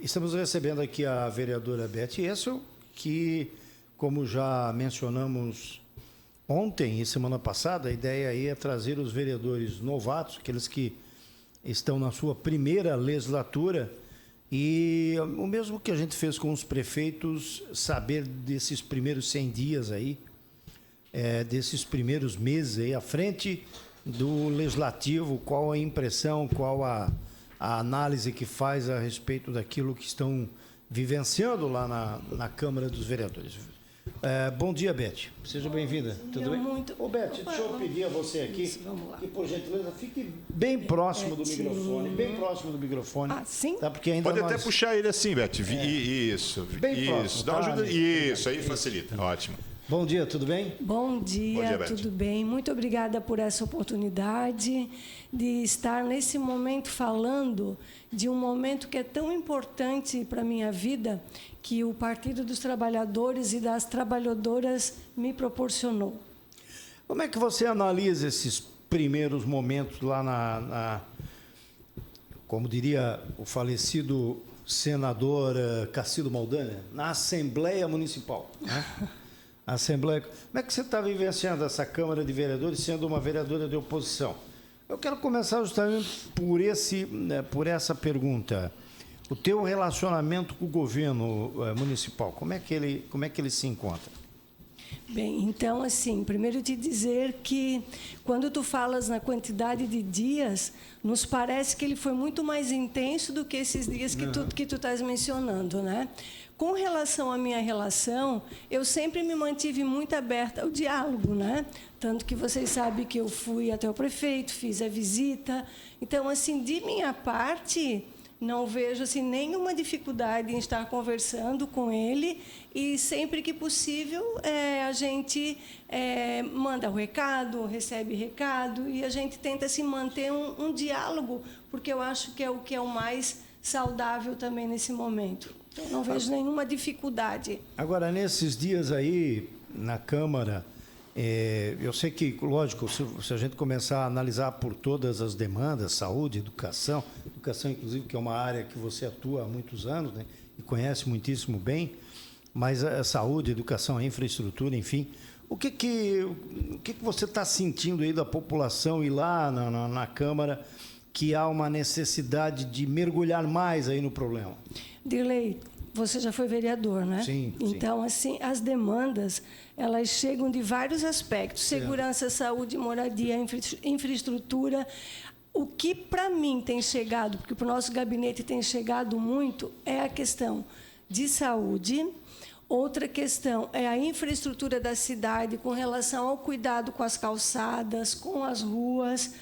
Estamos recebendo aqui a vereadora Beth Essel, que, como já mencionamos ontem e semana passada, a ideia aí é trazer os vereadores novatos, aqueles que estão na sua primeira legislatura, e o mesmo que a gente fez com os prefeitos, saber desses primeiros 100 dias aí, desses primeiros meses aí à frente do legislativo, qual a impressão, qual a análise que faz a respeito daquilo que estão vivenciando lá na Câmara dos Vereadores. Bom dia, Beth. Seja bem-vinda. Tudo bem? Ô, Beth, deixa eu pedir a você aqui que, por gentileza, fique bem próximo do microfone. Bem próximo do microfone. Ah, sim? Tá? Porque ainda pode até puxar ele assim, Beth. Isso. Bem próximo. Dá uma ajuda. Isso, aí facilita. Ótimo. Bom dia, tudo bem? Bom dia, tudo bem? Muito obrigada por essa oportunidade de estar nesse momento falando de um momento que é tão importante para a minha vida, que o Partido dos Trabalhadores e das Trabalhadoras me proporcionou. Como é que você analisa esses primeiros momentos lá como diria o falecido senador Cacildo Maldanha, na Assembleia Municipal, né? Assembleia. Como é que você está vivenciando essa Câmara de Vereadores, sendo uma vereadora de oposição? Eu quero começar justamente por essa pergunta. O teu relacionamento com o governo municipal, como é que ele se encontra? Bem, então, assim, primeiro te dizer que quando tu falas na quantidade de dias, nos parece que ele foi muito mais intenso do que esses dias que tu estás mencionando, né? Com relação à minha relação, eu sempre me mantive muito aberta ao diálogo, né? Tanto que vocês sabem que eu fui até o prefeito, fiz a visita. Então, assim, de minha parte, não vejo assim, nenhuma dificuldade em estar conversando com ele, e sempre que possível a gente manda o recado, recebe recado, e a gente tenta se manter um diálogo, porque eu acho que é o mais saudável também nesse momento. Então, não vejo nenhuma dificuldade. Agora, nesses dias aí, na Câmara, eu sei que, lógico, se a gente começar a analisar por todas as demandas, saúde, educação, inclusive, que é uma área que você atua há muitos anos, né, e conhece muitíssimo bem, mas a saúde, educação, a infraestrutura, enfim, o que você está sentindo aí da população e lá na Câmara, que há uma necessidade de mergulhar mais aí no problema? Dirley, você já foi vereador, né? Sim. Então, assim, as demandas, elas chegam de vários aspectos: segurança, saúde, moradia, infraestrutura. O que para mim tem chegado, porque para o nosso gabinete tem chegado muito, é a questão de saúde. Outra questão é a infraestrutura da cidade com relação ao cuidado com as calçadas, com as ruas.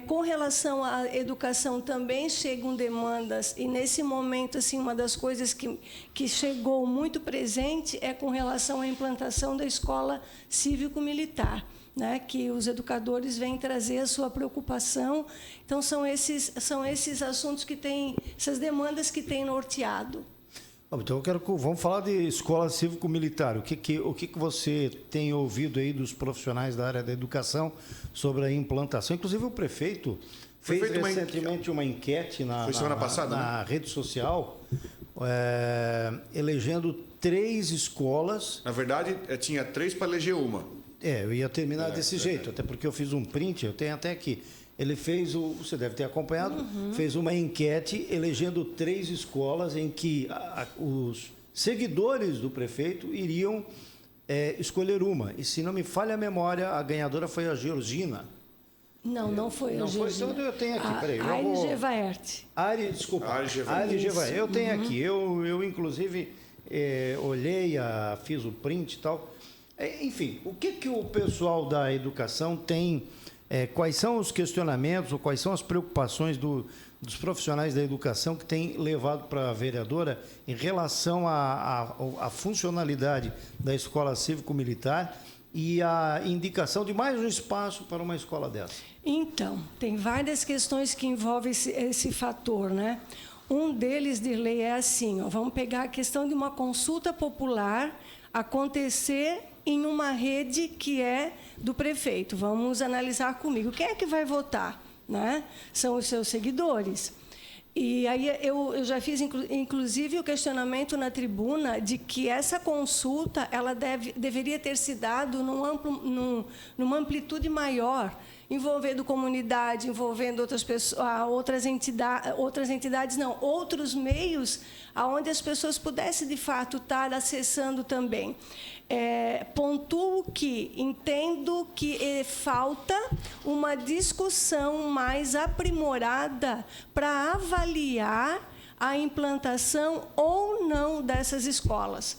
Com relação à educação também chegam demandas, e nesse momento, assim, uma das coisas que chegou muito presente é com relação à implantação da escola cívico-militar, né, que os educadores vêm trazer a sua preocupação. Então, são esses assuntos que têm, essas demandas que têm norteado. Então, vamos falar de escola cívico-militar. O que você tem ouvido aí dos profissionais da área da educação sobre a implantação? Inclusive, o prefeito fez recentemente uma enquete na rede social, elegendo 3 escolas. Na verdade, tinha 3 para eleger uma. Eu ia terminar desse jeito, até porque eu fiz um print, eu tenho até aqui. Ele fez, você deve ter acompanhado, fez uma enquete elegendo 3 escolas em que os seguidores do prefeito iriam escolher uma. E, se não me falha a memória, a ganhadora foi a Georgina. Não foi a Georgina. Então, eu tenho aqui, peraí. Aires Gevaert. Desculpa. Aires Gevaert. Eu tenho aqui. Eu inclusive, olhei, fiz o print e tal. Enfim, o que o pessoal da educação tem... quais são os questionamentos ou quais são as preocupações dos profissionais da educação que têm levado para a vereadora em relação à funcionalidade da escola cívico-militar e a indicação de mais um espaço para uma escola dessa? Então, tem várias questões que envolvem esse fator, né? Um deles, Dirley, é assim, vamos pegar a questão de uma consulta popular acontecer em uma rede que é do prefeito. Vamos analisar comigo. Quem é que vai votar, né? São os seus seguidores. E aí eu já fiz, inclusive, o questionamento na tribuna de que essa consulta ela deveria ter se dado numa amplitude maior, envolvendo comunidade, envolvendo outras pessoas, outros meios, aonde as pessoas pudessem, de fato, estar acessando também. Pontuo que entendo que falta uma discussão mais aprimorada para avaliar a implantação ou não dessas escolas.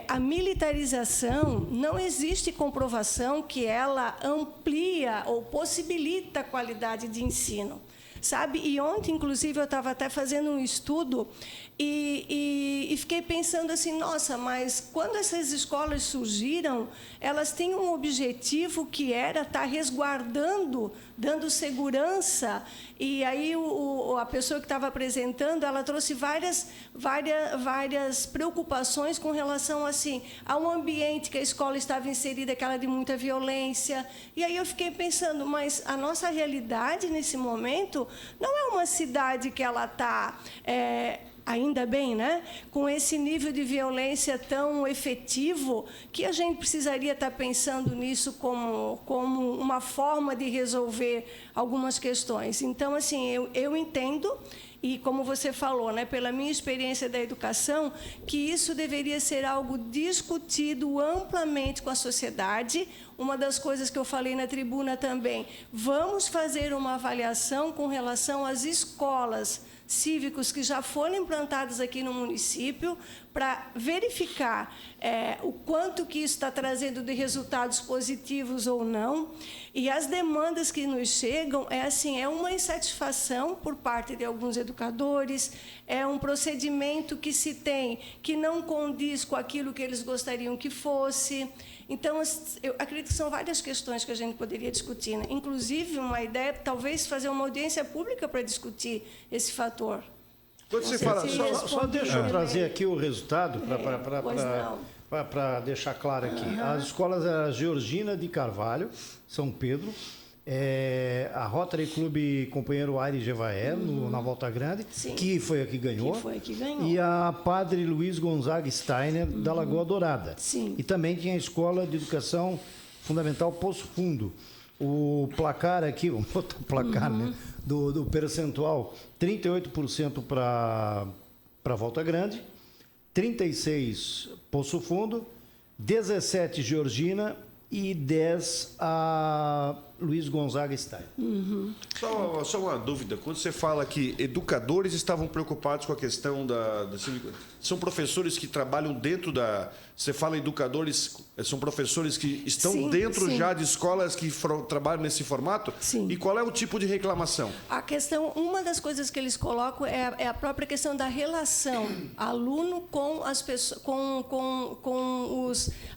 A militarização, não existe comprovação que ela amplia ou possibilita a qualidade de ensino. Sabe? E ontem, inclusive, eu estava até fazendo um estudo e fiquei pensando assim, nossa, mas quando essas escolas surgiram, elas têm um objetivo que era estar resguardando, dando segurança. E aí a pessoa que estava apresentando, ela trouxe várias preocupações com relação assim, a um ambiente que a escola estava inserida, aquela de muita violência. E aí eu fiquei pensando, mas a nossa realidade nesse momento não é uma cidade que ela está... ainda bem, né? Com esse nível de violência tão efetivo, que a gente precisaria estar pensando nisso como uma forma de resolver algumas questões. Então, assim, eu entendo, e como você falou, né, pela minha experiência da educação, que isso deveria ser algo discutido amplamente com a sociedade. Uma das coisas que eu falei na tribuna também, vamos fazer uma avaliação com relação às escolas cívicos que já foram implantados aqui no município, para verificar o quanto que isso está trazendo de resultados positivos ou não. E as demandas que nos chegam é uma insatisfação por parte de alguns educadores, é um procedimento que se tem que não condiz com aquilo que eles gostariam que fosse. Então, eu acredito que são várias questões que a gente poderia discutir, né? Inclusive, uma ideia, talvez, fazer uma audiência pública para discutir esse fator. Quando você fala... Só deixa eu trazer aqui o resultado para deixar claro aqui. As escolas eram Georgina de Carvalho, São Pedro, a Rotary Clube Companheiro Aires Jevaé, na Volta Grande, que foi a que ganhou. E a Padre Luiz Gonzaga Steiner, da Lagoa Dourada. Sim. E também tinha a Escola de Educação Fundamental Poço Fundo. O placar aqui, vamos botar o placar, né, do percentual, 38% para Volta Grande, 36% Poço Fundo, 17% Georgina e 10% a Luiz Gonzaga Steiner. Só uma dúvida. Quando você fala que educadores estavam preocupados com a questão são professores que trabalham dentro da... Você fala educadores, são professores que estão dentro já de escolas que trabalham nesse formato? Sim. E qual é o tipo de reclamação? A questão, uma das coisas que eles colocam é a própria questão da relação aluno com as pessoas,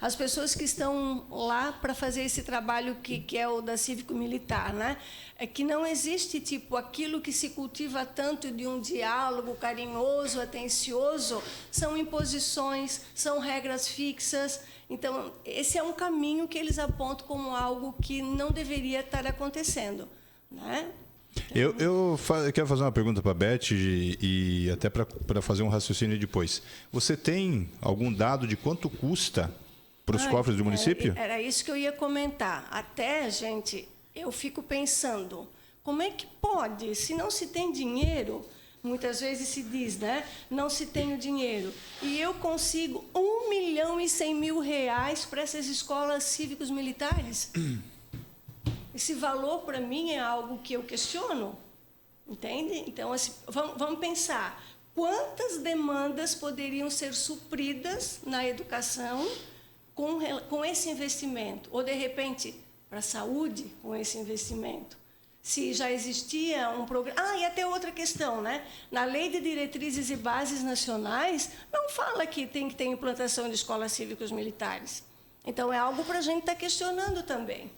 as pessoas que estão lá para fazer esse trabalho que é o da cívico-militar, né? É que não existe aquilo que se cultiva tanto de um diálogo carinhoso, atencioso, são imposições, são regras fixas. Então, esse é um caminho que eles apontam como algo que não deveria estar acontecendo, né? Eu quero fazer uma pergunta para a Beth e até para fazer um raciocínio depois. Você tem algum dado de quanto custa para os cofres do município? Era isso que eu ia comentar. Até, gente, eu fico pensando, como é que pode, se não se tem dinheiro, muitas vezes se diz, né, não se tem o dinheiro, e eu consigo R$1.100.000 para essas escolas cívicos militares? Esse valor, para mim, é algo que eu questiono, entende? Então, assim, vamos pensar, quantas demandas poderiam ser supridas na educação com esse investimento? Ou, de repente, para a saúde, com esse investimento? Se já existia um programa... e até outra questão, né? Na Lei de Diretrizes e Bases Nacionais, não fala que tem que ter implantação de escolas cívicos militares. Então, é algo para a gente estar questionando também.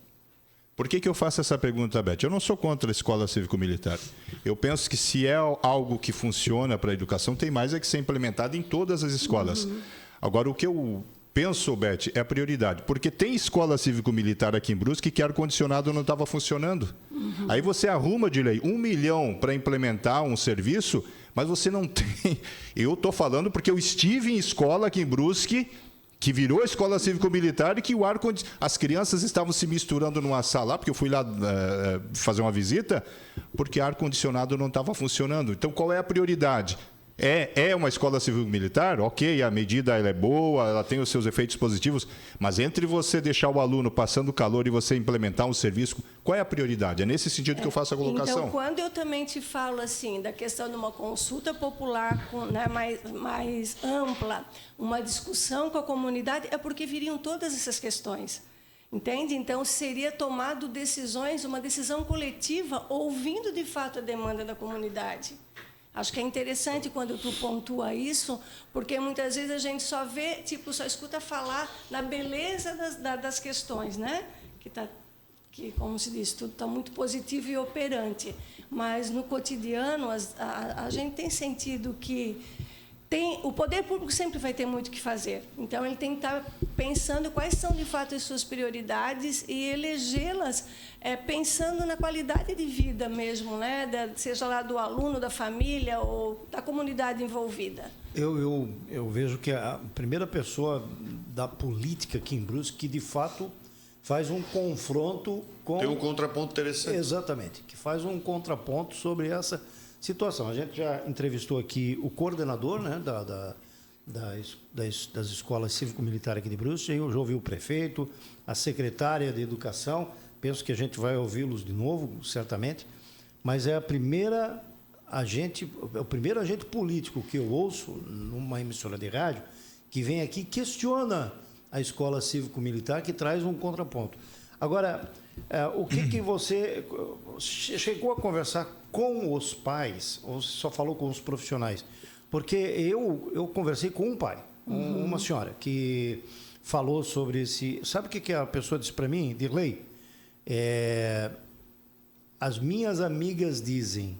Por que eu faço essa pergunta, Beth? Eu não sou contra a escola cívico-militar. Eu penso que se é algo que funciona para a educação, tem mais que ser implementado em todas as escolas. Agora, o que eu penso, Beth, é a prioridade. Porque tem escola cívico-militar aqui em Brusque que ar-condicionado não estava funcionando. Aí você arruma, Dilei, 1 milhão para implementar um serviço, mas você não tem. Eu estou falando porque eu estive em escola aqui em Brusque, que virou escola cívico-militar e que o as crianças estavam se misturando numa sala, porque eu fui lá fazer uma visita, porque ar-condicionado não estava funcionando. Então, qual é a prioridade? É uma escola civil-militar? Ok, a medida ela é boa, ela tem os seus efeitos positivos, mas entre você deixar o aluno passando calor e você implementar um serviço, qual é a prioridade? É nesse sentido que eu faço a colocação. Então, quando eu também te falo assim da questão de uma consulta popular né, mais ampla, uma discussão com a comunidade, é porque viriam todas essas questões. Entende? Então, seria tomado decisões, uma decisão coletiva, ouvindo de fato a demanda da comunidade. Acho que é interessante quando tu pontua isso, porque muitas vezes a gente só vê, tipo, só escuta falar na beleza das questões, né? Que, como se diz, tudo está muito positivo e operante. Mas, no cotidiano, a gente tem sentido que o poder público sempre vai ter muito o que fazer. Então, ele tem que estar pensando quais são, de fato, as suas prioridades e elegê-las pensando na qualidade de vida mesmo, né? Seja lá do aluno, da família ou da comunidade envolvida. Eu vejo que a primeira pessoa da política aqui em Brusque que, de fato, faz um confronto com... Tem um contraponto interessante. Exatamente, que faz um contraponto sobre essa situação. A gente já entrevistou aqui o coordenador, né, das escolas cívico-militares aqui de Brusque, eu já ouvi o prefeito, a secretária de Educação, penso que a gente vai ouvi-los de novo, certamente, mas é o primeiro agente político que eu ouço numa emissora de rádio que vem aqui e questiona a escola cívico-militar, que traz um contraponto. Agora, o que você chegou a conversar com os pais, ou só falou com os profissionais? Porque eu conversei com um pai, uma senhora, que falou sobre esse... Sabe o que a pessoa disse para mim, Dirley? As minhas amigas dizem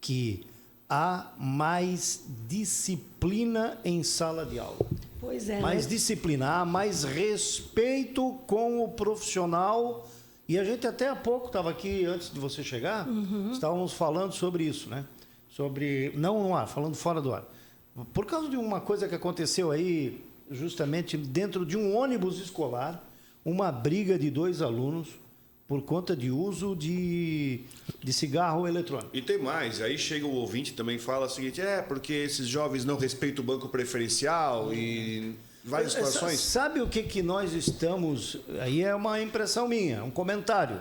que há mais disciplina em sala de aula. Pois é. Mais né? disciplina, há mais respeito com o profissional. E a gente até há pouco estava aqui, antes de você chegar, estávamos falando sobre isso, né? Não no ar, falando fora do ar. Por causa de uma coisa que aconteceu aí, justamente dentro de um ônibus escolar, uma briga de 2 alunos por conta de uso de cigarro eletrônico. E tem mais, aí chega o ouvinte também fala o seguinte, porque esses jovens não respeitam o banco preferencial e várias situações. Sabe o que nós estamos... Aí é uma impressão minha, um comentário.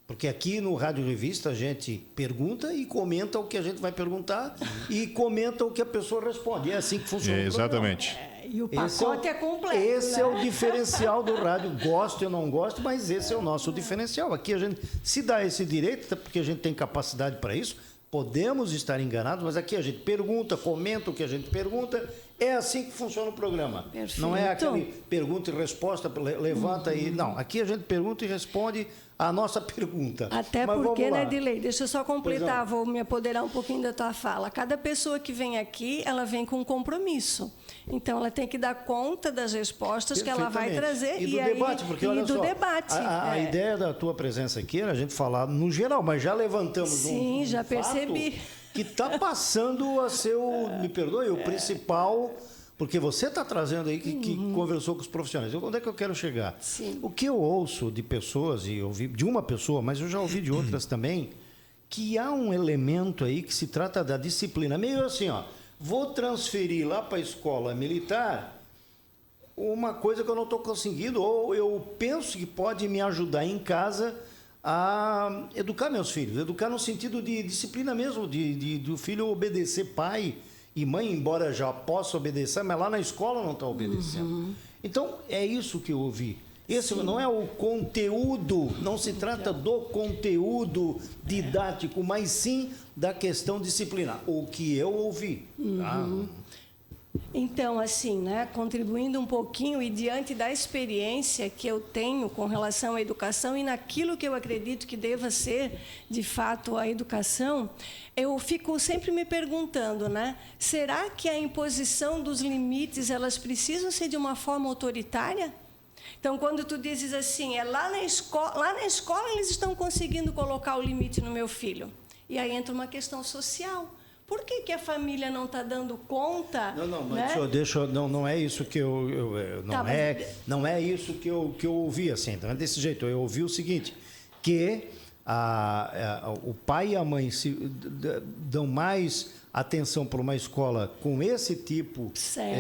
Porque aqui no Rádio Revista a gente pergunta e comenta o que a gente vai perguntar e comenta o que a pessoa responde. É assim que funciona. Exatamente. E o pacote é completo. Esse né? é o diferencial do rádio. Gosto, eu não gosto, mas esse é o nosso diferencial. Aqui a gente se dá esse direito, porque a gente tem capacidade para isso. Podemos estar enganados, mas aqui a gente pergunta, comenta o que a gente pergunta. É assim que funciona o programa. Perfeito. Não é aquele pergunta e resposta, levanta e... Não, aqui a gente pergunta e responde a nossa pergunta. Até mas porque, vamos lá. né, Dilei? Deixa eu só completar, vou me apoderar um pouquinho da tua fala. Cada pessoa que vem aqui, ela vem com um compromisso. Então, ela tem que dar conta das respostas que ela vai trazer. E do debate, porque olha só, a ideia da tua presença aqui era a gente falar no geral, mas já levantamos Sim, já percebi. Fato que está passando a ser me perdoe, o principal, porque você está trazendo aí que conversou com os profissionais. Onde é que eu quero chegar? Sim. O que eu ouço de pessoas, e ouvi de uma pessoa, mas eu já ouvi de outras também, que há um elemento aí que se trata da disciplina. Meio assim, vou transferir lá para a escola militar uma coisa que eu não estou conseguindo, ou eu penso que pode me ajudar em casa a educar meus filhos. Educar no sentido de disciplina mesmo, do filho obedecer pai e mãe, embora já possa obedecer, mas lá na escola não está obedecendo. Então, é isso que eu ouvi. Esse não é o conteúdo, não se trata do conteúdo didático, mas sim da questão disciplinar. O que eu ouvi. Tá? Então, assim, né, contribuindo um pouquinho e diante da experiência que eu tenho com relação à educação e naquilo que eu acredito que deva ser, de fato, a educação, eu fico sempre me perguntando, né, será que a imposição dos limites, elas precisam ser de uma forma autoritária? Então, quando tu dizes assim, lá na escola eles estão conseguindo colocar o limite no meu filho. E aí entra uma questão social. Por que a família não está dando conta? Não, mas né? não é isso que não é isso que eu ouvi assim. Então é desse jeito. Eu ouvi o seguinte, que o pai e a mãe dão mais atenção para uma escola com esse tipo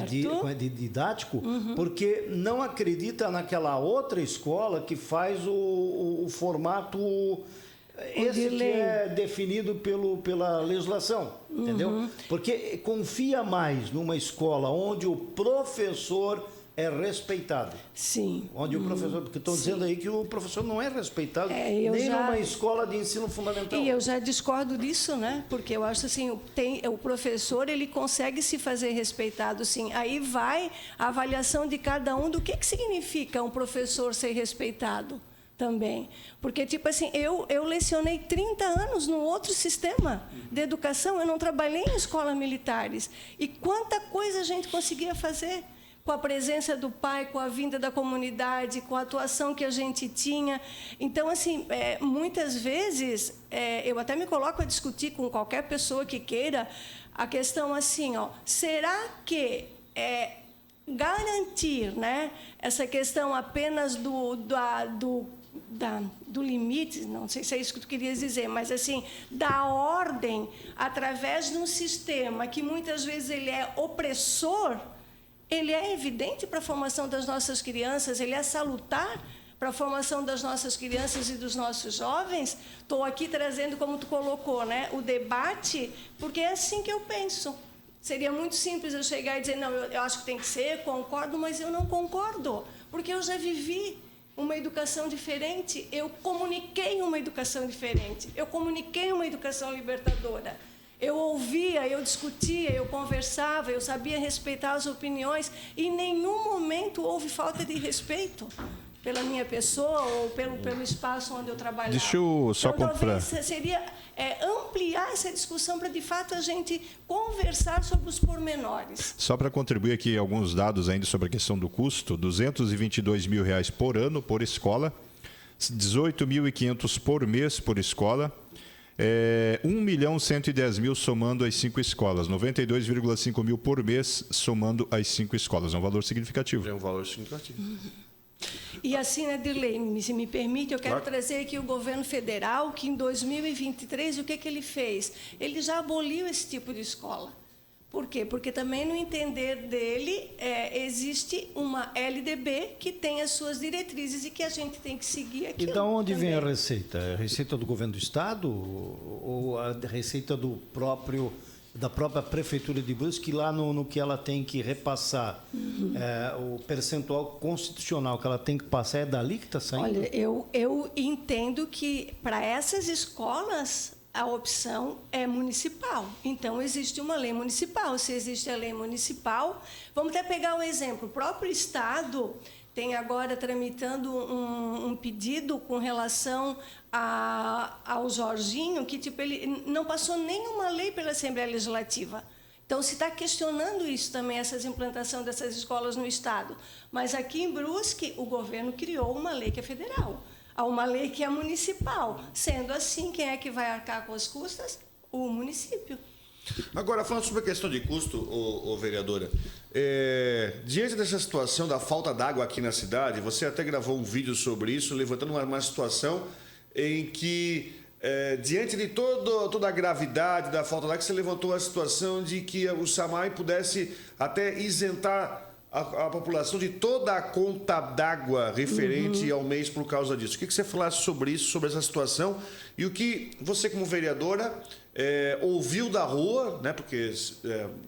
de didático, porque não acredita naquela outra escola que faz o formato esse que é definido pela legislação, entendeu? Porque confia mais numa escola onde o professor é respeitado. Sim. Onde o professor, porque estão dizendo aí que o professor não é respeitado nem numa escola de ensino fundamental. E eu já discordo disso, né? Porque eu acho assim, o professor, ele consegue se fazer respeitado, sim. Aí vai a avaliação de cada um do que significa um professor ser respeitado também. Porque, tipo assim, eu lecionei 30 anos num outro sistema de educação, eu não trabalhei em escolas militares. E quanta coisa a gente conseguia fazer com a presença do pai, com a vinda da comunidade, com a atuação que a gente tinha. Então, assim, muitas vezes, eu até me coloco a discutir com qualquer pessoa que queira a questão assim, ó, será que garantir, né, essa questão apenas do limite, não sei se é isso que tu querias dizer, mas assim, da ordem, através de um sistema que muitas vezes ele é opressor, ele é evidente para a formação das nossas crianças, ele é salutar para a formação das nossas crianças e dos nossos jovens. Estou aqui trazendo, como tu colocou, né, o debate, porque é assim que eu penso. Seria muito simples eu chegar e dizer, não, eu acho que tem que ser, concordo, mas eu não concordo, porque eu já vivi uma educação diferente, eu comuniquei uma educação diferente, eu comuniquei uma educação libertadora. Eu ouvia, eu discutia, eu conversava, eu sabia respeitar as opiniões, e em nenhum momento houve falta de respeito pela minha pessoa ou pelo espaço onde eu trabalhava. Deixa eu só comprar. Talvez seria ampliar essa discussão para, de fato, a gente conversar sobre os pormenores. Só para contribuir aqui alguns dados ainda sobre a questão do custo, R$ 222 mil por ano por escola, 18.500 por mês por escola, 1.110.000 somando as 5 escolas, 92,5 mil por mês somando as 5 escolas. É um valor significativo. É um valor significativo. E assim, né, Dirley, se me permite, eu quero trazer aqui o governo federal, que em 2023, o que ele fez? Ele já aboliu esse tipo de escola. Por quê? Porque também, no entender dele, existe uma LDB que tem as suas diretrizes e que a gente tem que seguir aquilo. E de onde também vem a receita? A receita do governo do Estado ou a receita da própria Prefeitura de Brusque, lá no que ela tem que repassar? O percentual constitucional que ela tem que passar é dali que está saindo? Olha, eu entendo que, para essas escolas, a opção é municipal. Então, existe uma lei municipal. Se existe a lei municipal, vamos até pegar um exemplo. O próprio Estado tem agora tramitando um pedido com relação ao Jorginho, que tipo, ele não passou nenhuma lei pela Assembleia Legislativa. Então, se está questionando isso também, essa implantação dessas escolas no Estado. Mas aqui em Brusque, o governo criou uma lei que é federal. Há uma lei que é municipal. Sendo assim, quem é que vai arcar com as custas? O município. Agora, falando sobre a questão de custo, vereadora, diante dessa situação da falta d'água aqui na cidade, você até gravou um vídeo sobre isso, levantando uma situação em que, diante de toda a gravidade da falta d'água, você levantou a situação de que o SAMAI pudesse até isentar a população de toda a conta d'água referente ao mês por causa disso. O que você falasse sobre isso, sobre essa situação, e o que você, como vereadora, ouviu da rua, né? Porque,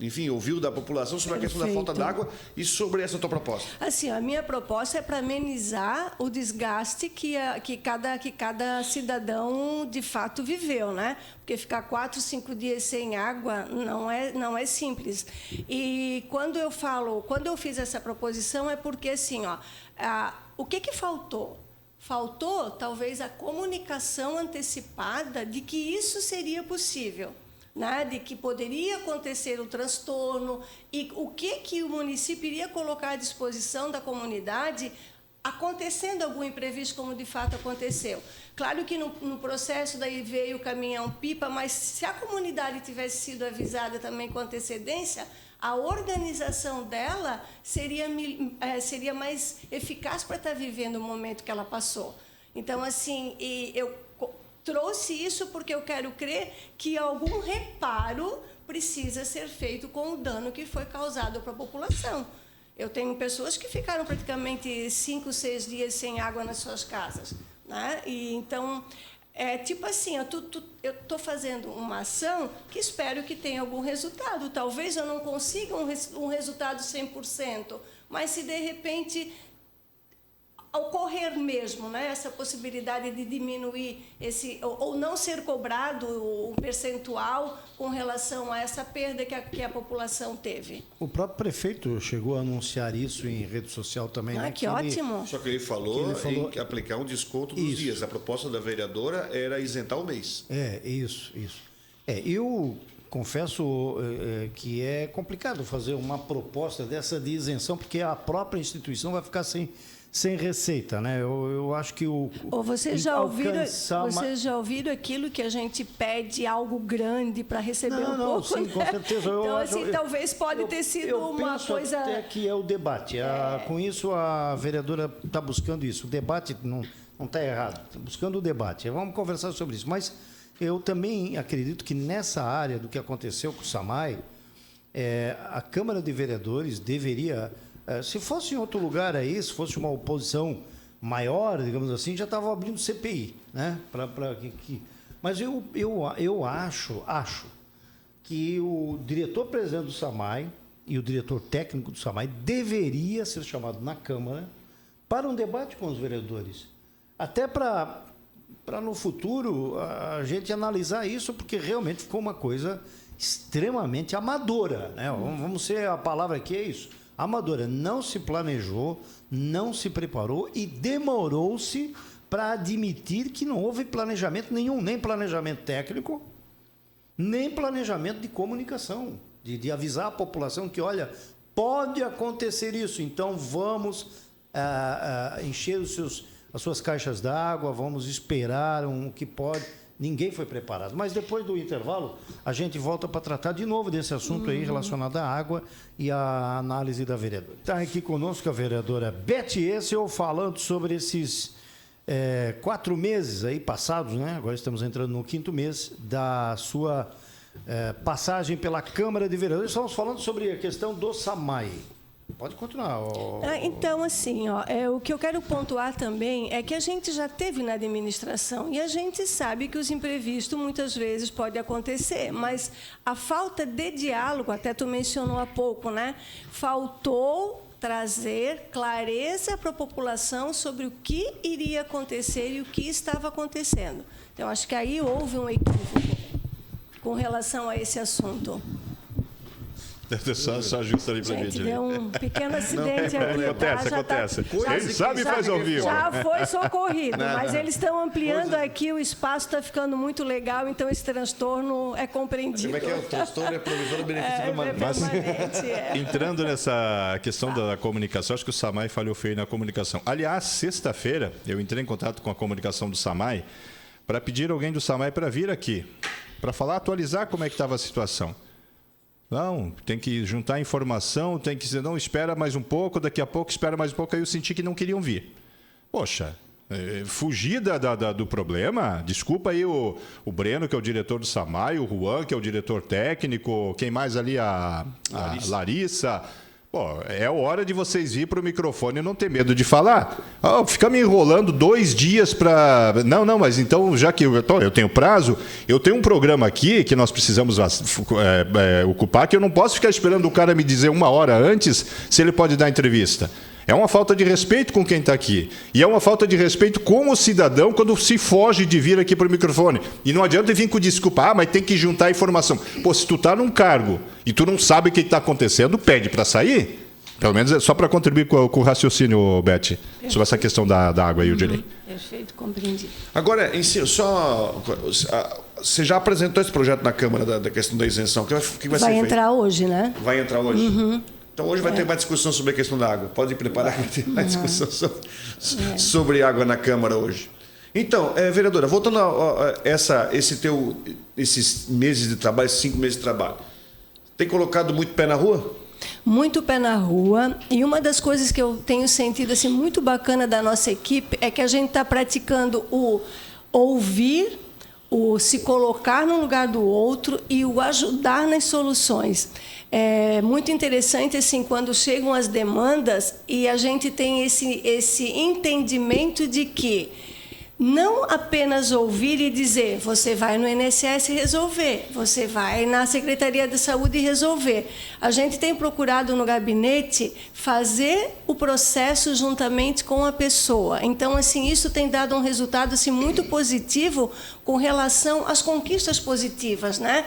enfim, ouviu da população sobre a questão da falta d'água e sobre essa tua proposta. Assim, a minha proposta é para amenizar o desgaste que cada cidadão de fato viveu, né? Porque ficar 4, 5 dias sem água não é simples. E quando eu fiz essa proposição é porque assim, o que faltou? Faltou, talvez, a comunicação antecipada de que isso seria possível, né? De que poderia acontecer o transtorno e o que o município iria colocar à disposição da comunidade acontecendo algum imprevisto, como de fato aconteceu. Claro que no processo daí veio o caminhão-pipa, mas se a comunidade tivesse sido avisada também com antecedência, a organização dela seria mais eficaz para estar vivendo o momento que ela passou. Então, assim, eu trouxe isso porque eu quero crer que algum reparo precisa ser feito com o dano que foi causado para a população. Eu tenho pessoas que ficaram praticamente 5, 6 dias sem água nas suas casas, né? E então, tipo assim, eu estou fazendo uma ação que espero que tenha algum resultado. Talvez eu não consiga um resultado 100%, mas se de repente ocorrer mesmo, né, essa possibilidade de diminuir ou não ser cobrado um percentual com relação a essa perda que a população teve. O próprio prefeito chegou a anunciar isso em rede social também. Né? Que ótimo. Só que ele falou em aplicar um desconto dos dias. A proposta da vereadora era isentar o mês. Isso. Eu confesso que é complicado fazer uma proposta dessa de isenção, porque a própria instituição vai ficar sem receita, né? Eu acho que vocês já ouviram aquilo que a gente pede algo grande para receber um pouco? Sim, com certeza. Então, talvez pode ter sido uma coisa... até que é o debate. Com isso, a vereadora está buscando isso. O debate não está errado. Está buscando o debate. Vamos conversar sobre isso. Mas eu também acredito que nessa área do que aconteceu com o SAMAI, a Câmara de Vereadores deveria... se fosse em outro lugar aí, se fosse uma oposição maior, digamos assim, já estava abrindo CPI, né? Mas eu acho que o diretor-presidente do SAMAI e o diretor técnico do SAMAI deveria ser chamado na Câmara para um debate com os vereadores. Até para no futuro a gente analisar isso, porque realmente ficou uma coisa extremamente amadora, né? Vamos ser, a palavra aqui é isso. Amadora, não se planejou, não se preparou e demorou-se para admitir que não houve planejamento nenhum, nem planejamento técnico, nem planejamento de comunicação, de avisar a população que, olha, pode acontecer isso, então vamos encher as suas caixas d'água, vamos esperar o que pode... Ninguém foi preparado. Mas depois do intervalo, a gente volta para tratar de novo desse assunto aí relacionado à água e à análise da vereadora. Está aqui conosco a vereadora Beth Essel falando sobre esses 4 meses aí passados, né? Agora estamos entrando no 5º mês da sua passagem pela Câmara de Vereadores. Estamos falando sobre a questão do SAMAI. Pode continuar. Então, assim, o que eu quero pontuar também é que a gente já teve na administração e a gente sabe que os imprevistos muitas vezes podem acontecer, mas a falta de diálogo, até tu mencionou há pouco, né? Faltou trazer clareza para a população sobre o que iria acontecer e o que estava acontecendo. Então, acho que aí houve um equívoco com relação a esse assunto. Só ajusta ali para a gente. Deu um pequeno acidente aqui. Acontece. Ele sabe e faz ao vivo. Já foi socorrido, mas eles estão ampliando aqui, o espaço está ficando muito legal, então esse transtorno é compreendido. Como é que é? O transtorno é provisório benefício permanente. Mas, entrando nessa questão da comunicação, acho que o SAMAI falhou feio na comunicação. Aliás, sexta-feira, eu entrei em contato com a comunicação do SAMAI para pedir alguém do SAMAI para vir aqui, para atualizar como é que estava a situação. Não, tem que juntar informação, tem que dizer, não, espera mais um pouco, daqui a pouco espera mais um pouco, aí eu senti que não queriam vir. Poxa, fugir do problema, desculpa aí o Breno, que é o diretor do SAMAI, o Juan, que é o diretor técnico, quem mais ali, a Larissa. Pô, é hora de vocês ir para o microfone e não ter medo de falar. Fica me enrolando 2 dias para... Não, mas então, já que eu tenho prazo, eu tenho um programa aqui que nós precisamos ocupar, que eu não posso ficar esperando o cara me dizer 1 hora antes se ele pode dar entrevista. É uma falta de respeito com quem está aqui. E é uma falta de respeito com o cidadão quando se foge de vir aqui para o microfone. E não adianta vir com desculpa, mas tem que juntar a informação. Pô, se tu está num cargo e tu não sabe o que está acontecendo, pede para sair. Pelo menos é só para contribuir com o raciocínio, Beth, sobre essa questão da água aí, o Direi. Perfeito, compreendi. Agora, você já apresentou esse projeto na Câmara da questão da isenção. O que vai ser feito? Vai entrar hoje, né? Vai entrar hoje? Então, hoje vai ter mais discussão sobre a questão da água. Pode preparar que vai ter mais discussão sobre água na Câmara hoje. Então, vereadora, voltando a esses meses de trabalho, esses 5 meses de trabalho, tem colocado muito pé na rua? Muito pé na rua. E uma das coisas que eu tenho sentido assim, muito bacana da nossa equipe é que a gente está praticando o ouvir, o se colocar no lugar do outro e o ajudar nas soluções. É muito interessante assim quando chegam as demandas e a gente tem esse entendimento de que não apenas ouvir e dizer, você vai no INSS resolver, você vai na Secretaria de Saúde resolver. A gente tem procurado no gabinete fazer o processo juntamente com a pessoa. Então, assim, isso tem dado um resultado assim, muito positivo com relação às conquistas positivas, né?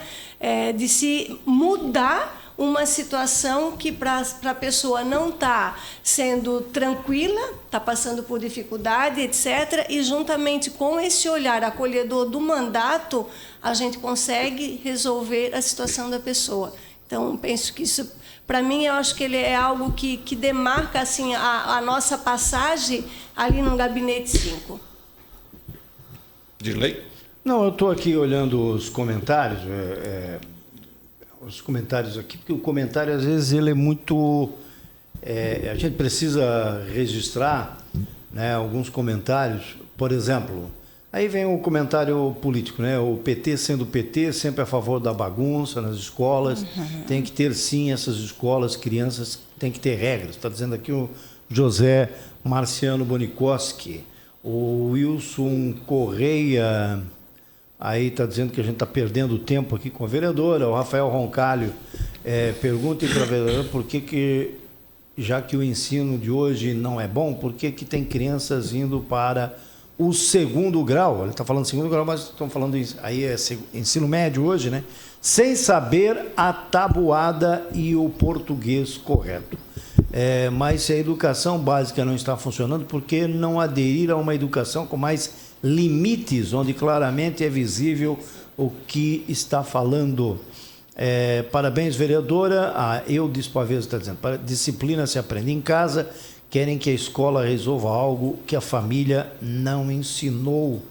De se mudar uma situação que para a pessoa não está sendo tranquila, está passando por dificuldade, etc. E juntamente com esse olhar acolhedor do mandato, a gente consegue resolver a situação da pessoa. Então, penso que isso, para mim, eu acho que ele é algo que demarca assim, a nossa passagem ali no Gabinete 5. Dirley? Não, eu estou aqui olhando os comentários, aqui, porque o comentário, às vezes, ele é muito... a gente precisa registrar, né, alguns comentários. Por exemplo, aí vem o comentário político, né? O PT sendo PT, sempre a favor da bagunça nas escolas. Tem que ter, sim, essas escolas, crianças, tem que ter regras. Está dizendo aqui o José Marciano Bonicoski. O Wilson Correia... Aí está dizendo que a gente está perdendo tempo aqui com a vereadora. O Rafael Roncalho pergunta para a vereadora por que, já que o ensino de hoje não é bom, por que tem crianças indo para o 2º grau? Ele está falando 2º grau, mas estão falando aí ensino médio hoje, né? Sem saber a tabuada e o português correto. Mas se a educação básica não está funcionando, por que não aderir a uma educação com mais limites, onde claramente é visível o que está falando? Parabéns, vereadora. A Eudes Pavês está dizendo, disciplina se aprende em casa, querem que a escola resolva algo que a família não ensinou.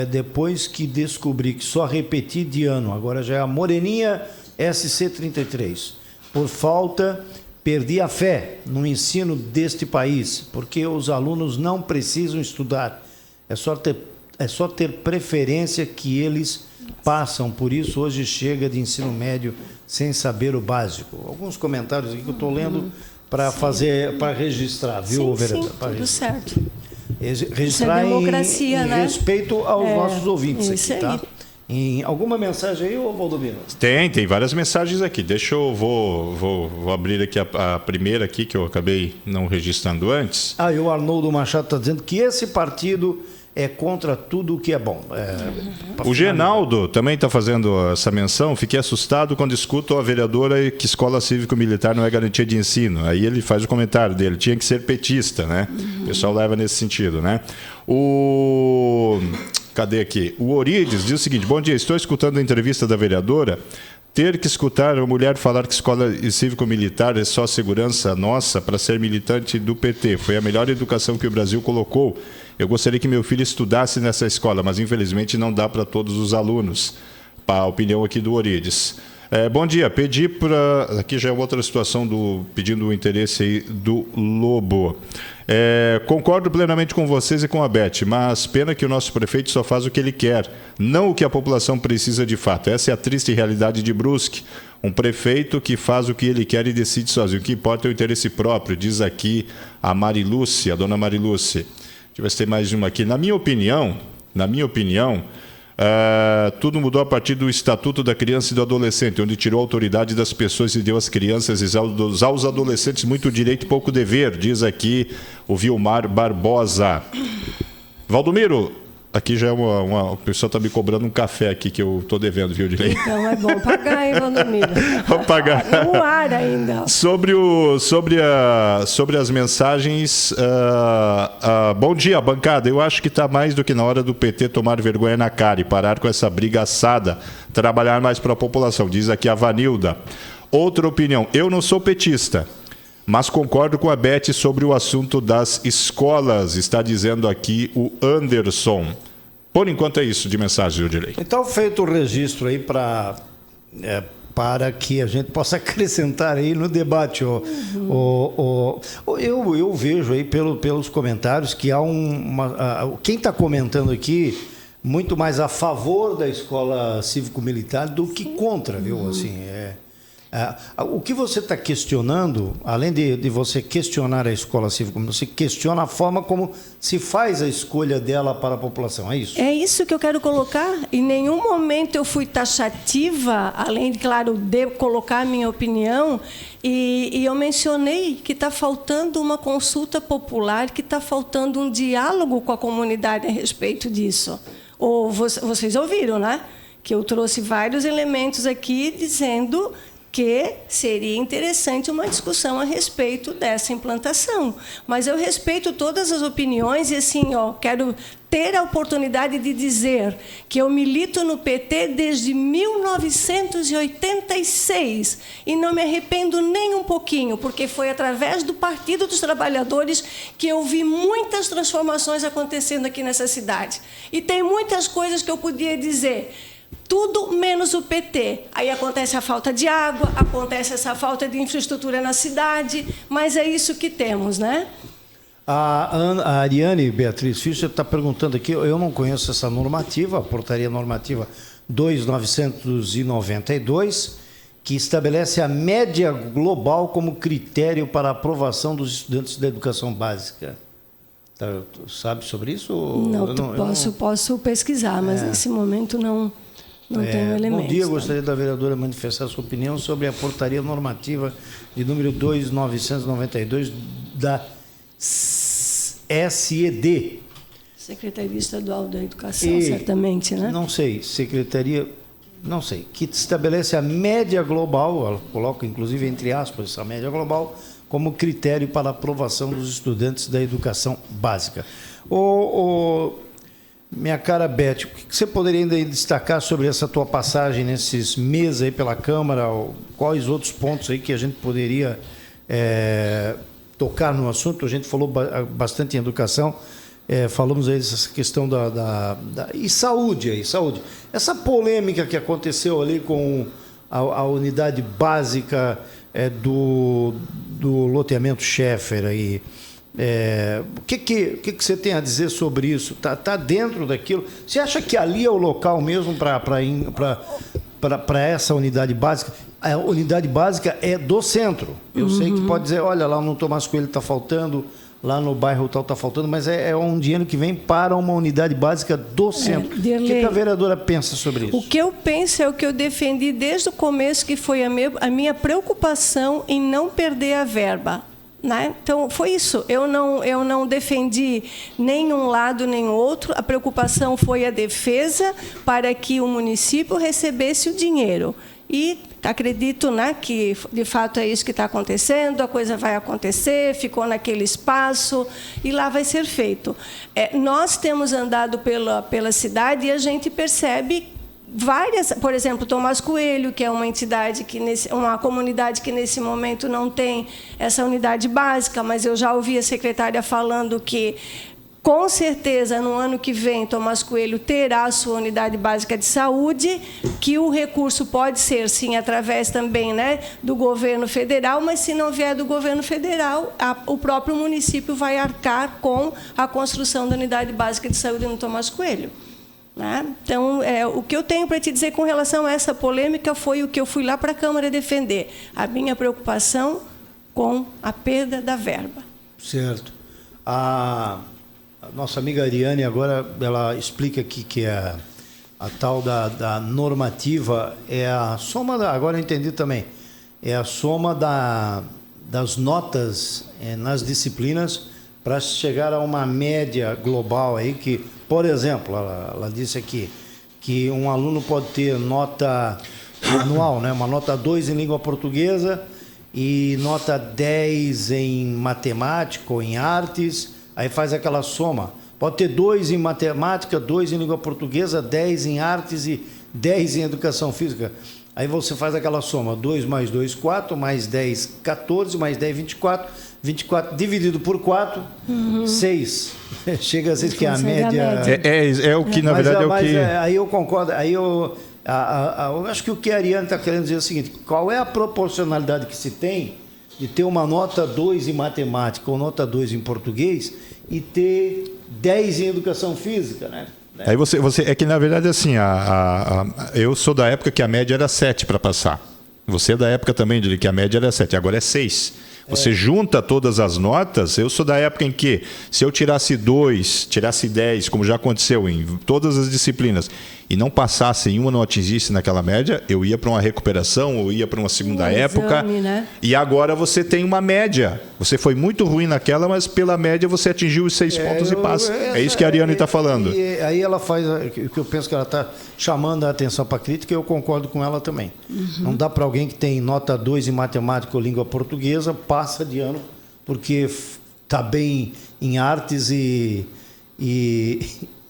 Depois que descobri que só repeti de ano, agora já é a Moreninha SC33, por falta, perdi a fé no ensino deste país, porque os alunos não precisam estudar. É só ter preferência que eles passam. Por isso, hoje chega de ensino médio sem saber o básico. Alguns comentários aqui que eu estou lendo para fazer, para registrar, viu, vereador? Sim, tudo certo. Registrar democracia, em respeito aos nossos ouvintes isso aqui, aí. tá? Em alguma mensagem aí, ô Valdomiro? Tem várias mensagens aqui. Deixa eu vou abrir aqui a primeira aqui, que eu acabei não registrando antes. E o Arnoldo Machado está dizendo que esse partido é contra tudo o que é bom. O Genaldo também está fazendo essa menção. Fiquei assustado quando escuto a vereadora que escola cívico-militar não é garantia de ensino. Aí ele faz o comentário dele, tinha que ser petista, né? O pessoal leva nesse sentido, né? Cadê aqui? O Orides diz o seguinte: bom dia, estou escutando a entrevista da vereadora. Ter que escutar uma mulher falar que escola cívico-militar é só segurança nossa para ser militante do PT. Foi a melhor educação que o Brasil colocou. Eu gostaria que meu filho estudasse nessa escola, mas infelizmente não dá para todos os alunos. A opinião aqui do Orides. Bom dia, pedi para... Aqui já é outra situação pedindo o interesse aí do Lobo. Concordo plenamente com vocês e com a Beth, mas pena que o nosso prefeito só faz o que ele quer, não o que a população precisa de fato. Essa é a triste realidade de Brusque. Um prefeito que faz o que ele quer e decide sozinho. O que importa é o interesse próprio, diz aqui a Marilúcia, a dona Marilúcia. Deixa eu ver se tem mais uma aqui. Na minha opinião, tudo mudou a partir do Estatuto da Criança e do Adolescente, onde tirou a autoridade das pessoas e deu às crianças e aos adolescentes muito direito e pouco dever, diz aqui o Vilmar Barbosa. Valdomiro, aqui já é o pessoal está me cobrando um café aqui que eu estou devendo, viu, Dilei? Então é bom pagar, hein, Valdomiro? Vou pagar. No ar ainda. Sobre as mensagens, bom dia, bancada. Eu acho que está mais do que na hora do PT tomar vergonha na cara e parar com essa briga assada, trabalhar mais para a população, diz aqui a Vanilda. Outra opinião, eu não sou petista, mas concordo com a Beth sobre o assunto das escolas, está dizendo aqui o Anderson. Por enquanto é isso de mensagem, Odilei. Então, feito o registro aí para que a gente possa acrescentar aí no debate. Eu vejo aí pelos comentários que há quem está comentando aqui muito mais a favor da escola cívico-militar do que contra, viu? Assim, o que você está questionando, além de você questionar a escola cívico-militar, você questiona a forma como se faz a escolha dela para a população, é isso? É isso que eu quero colocar. Em nenhum momento eu fui taxativa, além, claro, de colocar a minha opinião, e eu mencionei que está faltando uma consulta popular, que está faltando um diálogo com a comunidade a respeito disso. Ou vocês ouviram, né? Que eu trouxe vários elementos aqui dizendo que seria interessante uma discussão a respeito dessa implantação. Mas eu respeito todas as opiniões e, assim, quero ter a oportunidade de dizer que eu milito no PT desde 1986 e não me arrependo nem um pouquinho, porque foi através do Partido dos Trabalhadores que eu vi muitas transformações acontecendo aqui nessa cidade. E tem muitas coisas que eu podia dizer, tudo menos o PT. Aí acontece a falta de água, acontece essa falta de infraestrutura na cidade, mas é isso que temos, né? A Ariane Beatriz Fischer está perguntando aqui, eu não conheço essa normativa, a portaria normativa 2992, que estabelece a média global como critério para a aprovação dos estudantes da educação básica. Tu sabe sobre isso? Posso pesquisar, mas nesse momento não tenho elementos. Bom dia, gostaria da vereadora manifestar sua opinião sobre a portaria normativa de número 2992 da SED. Secretaria Estadual da Educação, certamente, né? Não sei, que estabelece a média global, ela coloca inclusive entre aspas essa média global, como critério para a aprovação dos estudantes da educação básica. Minha cara Beth, o que você poderia ainda destacar sobre essa tua passagem nesses meses aí pela Câmara? Quais outros pontos aí que a gente poderia tocar no assunto? A gente falou bastante em educação, falamos aí dessa questão e saúde. Essa polêmica que aconteceu ali com a unidade básica do loteamento Schaeffer aí. O que você tem a dizer sobre isso? Tá dentro daquilo? Você acha que ali é o local mesmo para essa unidade básica? A unidade básica é do centro. Eu sei que pode dizer, olha, lá no Tomás Coelho está faltando, lá no bairro tal está faltando, mas é um dinheiro que vem para uma unidade básica do centro. O que a vereadora pensa sobre isso? O que eu penso é o que eu defendi desde o começo, que foi a minha preocupação em não perder a verba. Né? Então, foi isso. Eu não defendi nem um lado nem o outro. A preocupação foi a defesa para que o município recebesse o dinheiro. E acredito, né, que, de fato, é isso que está acontecendo, a coisa vai acontecer, ficou naquele espaço e lá vai ser feito. Nós temos andado pela cidade e a gente percebe várias, por exemplo, Tomás Coelho, que é uma entidade, uma comunidade que nesse momento não tem essa unidade básica, mas eu já ouvi a secretária falando que, com certeza, no ano que vem, Tomás Coelho terá a sua unidade básica de saúde, que o recurso pode ser, sim, através também, né, do governo federal, mas se não vier do governo federal, o próprio município vai arcar com a construção da unidade básica de saúde no Tomás Coelho. Né? Então, o que eu tenho para te dizer com relação a essa polêmica foi o que eu fui lá para a Câmara defender, a minha preocupação com a perda da verba. Certo. A nossa amiga Ariane agora ela explica aqui que a tal da normativa é a soma agora eu entendi também, é a soma das notas nas disciplinas para chegar a uma média global aí que, por exemplo, ela disse aqui que um aluno pode ter nota anual, né, uma nota 2 em língua portuguesa e nota 10 em matemática ou em artes, aí faz aquela soma. Pode ter 2 em matemática, 2 em língua portuguesa, 10 em artes e 10 em educação física. Aí você faz aquela soma, 2 mais 2, 4, mais 10, 14, mais 10, 24. 24 dividido por 4, 6. Chega a 6, que é a média. É o que, na verdade, é o que... Aí eu concordo, aí eu acho que o que a Ariane está querendo dizer é o seguinte, qual é a proporcionalidade que se tem de ter uma nota 2 em matemática ou nota 2 em português e ter 10 em educação física, né? Aí você é que, na verdade, assim, eu sou da época que a média era 7 para passar. Você é da época também de que a média era 7, agora é 6. Você junta todas as notas, eu sou da época em que, se eu tirasse 2, tirasse 10, como já aconteceu em todas as disciplinas, e não passasse em uma, não atingisse naquela média, eu ia para uma recuperação, ou ia para uma segunda época. Exame, né? E agora você tem uma média. Você foi muito ruim naquela, mas pela média você atingiu os 6 pontos e passa. É isso que a Ariane está falando. E aí ela faz o que eu penso que ela está chamando a atenção para a crítica, e eu concordo com ela também. Não dá para alguém que tem nota 2 em matemática ou língua portuguesa, passa de ano, porque está bem em artes e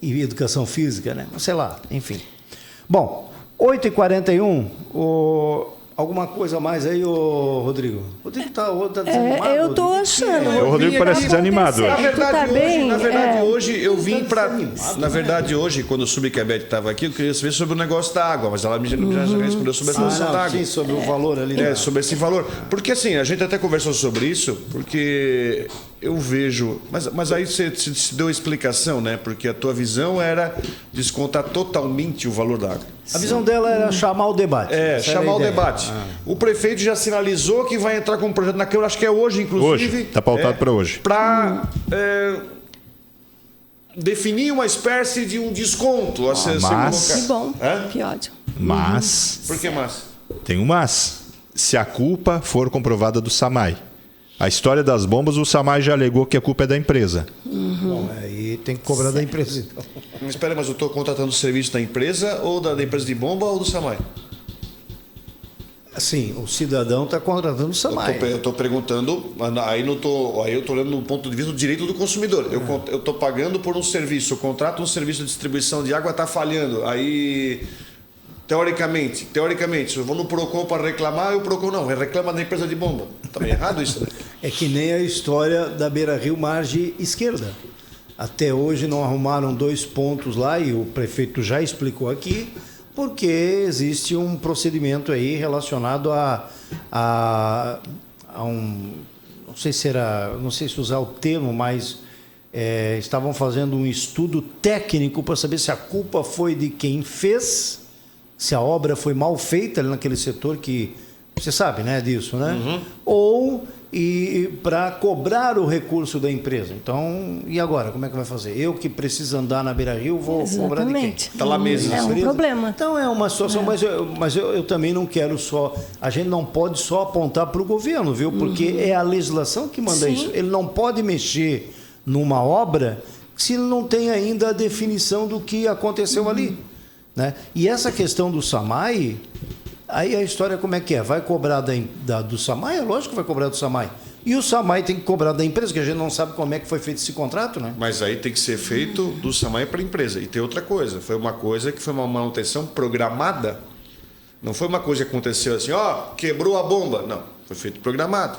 educação física, né? Sei lá, enfim. Bom, 8h41, alguma coisa mais aí, Rodrigo? O Rodrigo está desanimado? Eu estou achando. O Rodrigo parece desanimado. Na verdade, hoje eu vim para... Na verdade, hoje, quando eu soube que a Beth estava aqui, eu queria saber sobre o negócio da água, mas ela já respondeu sobre a situação da água. Sim, sobre o valor ali. Sobre esse valor. Porque, assim, a gente até conversou sobre isso, porque eu vejo... Mas aí você deu a explicação, né? Porque a tua visão era descontar totalmente o valor da água. A visão dela era chamar o debate. Chamar o debate. O prefeito já sinalizou que vai entrar com um projeto na Câmara, acho que é hoje, inclusive. Hoje, está pautado para hoje. Para definir uma espécie de um desconto a ser colocado. Que bom, que ótimo. Mas... Por que mas? Tem um mas. Se a culpa for comprovada do SAMAI. A história das bombas, o SAMAI já alegou que a culpa é da empresa. Bom, aí tem que cobrar da empresa, então. Espera, mas eu estou contratando o serviço da empresa ou da empresa de bomba ou do SAMAI? Sim, o cidadão está contratando o SAMAI. Eu estou perguntando, aí eu estou olhando no ponto de vista do direito do consumidor. Eu estou pagando por um serviço, eu contrato um serviço de distribuição de água, está falhando. Aí, teoricamente, se eu vou no PROCON para reclamar, o PROCON não, reclama da empresa de bomba. Está bem errado isso, né? É que nem a história da Beira-Rio margem esquerda. Até hoje não arrumaram 2 pontos lá, e o prefeito já explicou aqui, porque existe um procedimento aí relacionado a um... Não sei se usar o termo, mas estavam fazendo um estudo técnico para saber se a culpa foi de quem fez, se a obra foi mal feita ali naquele setor que... Você sabe, né, disso, né? Ou para cobrar o recurso da empresa. Então, e agora? Como é que vai fazer? Eu que preciso andar na Beira-Rio, vou cobrar de quem? Está lá mesmo. É um problema. Então, é uma situação, mas eu também não quero só... A gente não pode só apontar para o governo, viu? Porque é a legislação que manda isso. Ele não pode mexer numa obra se ele não tem ainda a definição do que aconteceu ali, né? E essa questão do SAMAI... Aí a história como é que é? Vai cobrar do SAMAI? É lógico que vai cobrar do SAMAI. E o SAMAI tem que cobrar da empresa, que a gente não sabe como é que foi feito esse contrato, né? Mas aí tem que ser feito do SAMAI para a empresa. E tem outra coisa, foi uma coisa que foi uma manutenção programada. Não foi uma coisa que aconteceu assim, quebrou a bomba. Não, foi feito programado.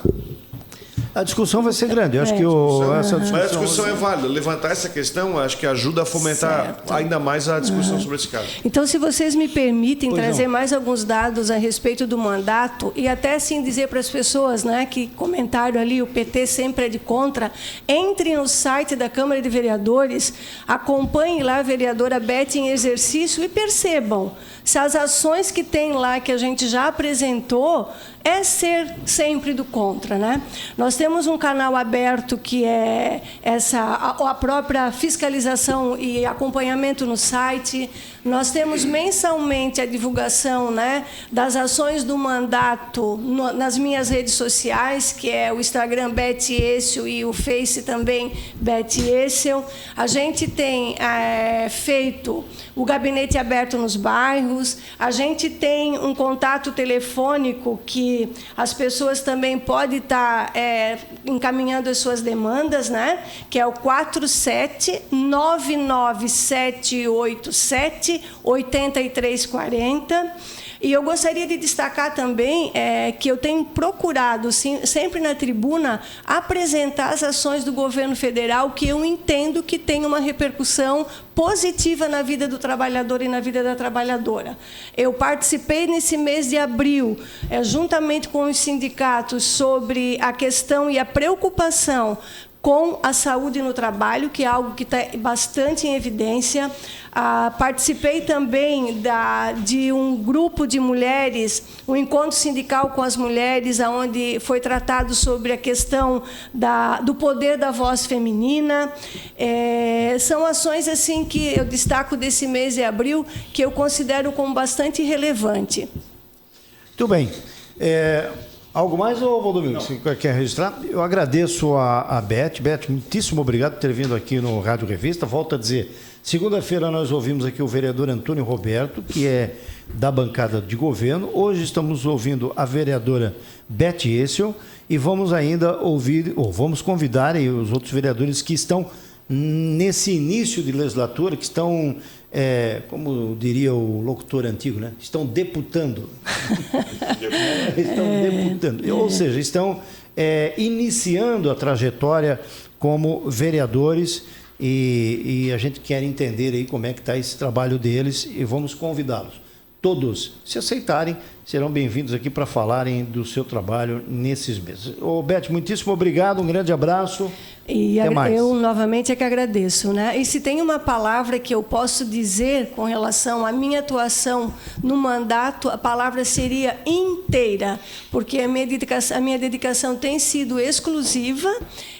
A discussão vai ser grande. Eu acho que essa discussão... Mas a discussão é válida. Levantar essa questão, acho que ajuda a fomentar ainda mais a discussão sobre esse caso. Então, se vocês me permitem trazer mais alguns dados a respeito do mandato e até assim dizer para as pessoas, né, que comentaram ali, o PT sempre é de contra, entrem no site da Câmara de Vereadores, acompanhem lá a vereadora Beth em exercício e percebam se as ações que tem lá, que a gente já apresentou, é ser sempre do contra, né? Nós temos um canal aberto que é a própria fiscalização e acompanhamento no site. Nós temos mensalmente a divulgação, né, das ações do mandato nas minhas redes sociais, que é o Instagram Beth Essel e o Face também Beth Essel. A gente tem feito o gabinete aberto nos bairros. A gente tem um contato telefônico que as pessoas também podem estar encaminhando as suas demandas, né? Que é o 47997878340. E eu gostaria de destacar também que eu tenho procurado, sempre na tribuna, apresentar as ações do governo federal que eu entendo que tem uma repercussão positiva na vida do trabalhador e na vida da trabalhadora. Eu participei nesse mês de abril, juntamente com os sindicatos, sobre a questão e a preocupação com a saúde no trabalho, que é algo que está bastante em evidência. Participei também de um grupo de mulheres, um encontro sindical com as mulheres, onde foi tratado sobre a questão do poder da voz feminina. São ações assim que eu destaco desse mês de abril, que eu considero como bastante relevante. Muito bem. Algo mais, ou Valdomiro, você quer registrar? Eu agradeço a Beth. Beth, muitíssimo obrigado por ter vindo aqui no Rádio Revista. Volto a dizer, segunda-feira nós ouvimos aqui o vereador Antônio Roberto, que é da bancada de governo. Hoje estamos ouvindo a vereadora Beth Essel e vamos ainda ouvir, ou vamos convidar aí os outros vereadores que estão nesse início de legislatura, que estão... como diria o locutor antigo, né? Estão deputando. Estão deputando. Ou seja, estão iniciando a trajetória como vereadores e a gente quer entender aí como é que está esse trabalho deles e vamos convidá-los. Todos, se aceitarem, serão bem-vindos aqui para falarem do seu trabalho nesses meses. Beth, muitíssimo obrigado, um grande abraço. E eu novamente é que agradeço, né? E se tem uma palavra que eu posso dizer com relação à minha atuação no mandato, a palavra seria inteira, porque a minha dedicação tem sido exclusiva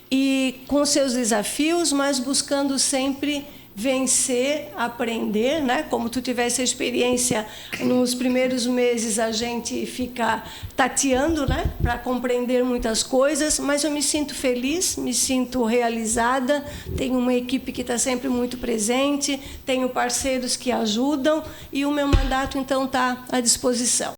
e com seus desafios, mas buscando sempre vencer, aprender, né? Como tu tivesse a experiência nos primeiros meses, a gente fica tateando, né? Para compreender muitas coisas, mas eu me sinto feliz, me sinto realizada, tenho uma equipe que está sempre muito presente, tenho parceiros que ajudam e o meu mandato, então, está à disposição.